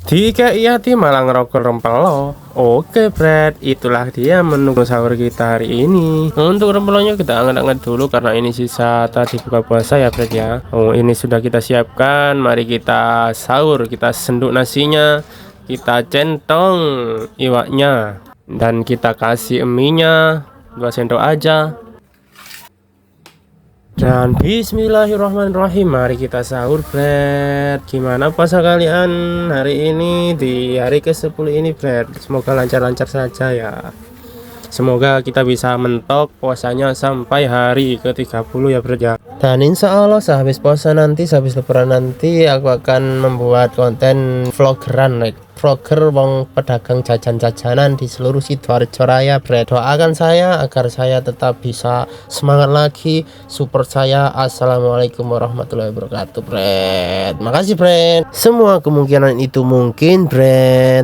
Dikai hati malah ngerokok rempelo. Oke Brad, itulah dia menu sahur kita hari ini. Untuk rempelonya kita anget-anget dulu karena ini sisa tadi buka puasa ya Brad ya. Oh, ini sudah kita siapkan. Mari kita sahur. Kita senduk nasinya, kita centong iwaknya, dan kita kasih eminya 2 sendok aja. Dan bismillahirrahmanirrahim, mari kita sahur Brad. Gimana puasa kalian hari ini di hari ke-10 ini Brad? Semoga lancar-lancar saja ya. Semoga kita bisa mentok puasanya sampai hari ke-30 ya Brad ya. Dan insya Allah sehabis puasa nanti, sehabis lebaran nanti aku akan membuat konten vlogeran, vlogger wong pedagang jajan-jajanan di seluruh Sidoarjo Raya Brad. Doakan saya agar saya tetap bisa semangat lagi. Support saya. Assalamualaikum warahmatullahi wabarakatuh Brad. Makasih Brad. Semua kemungkinan itu mungkin Brad.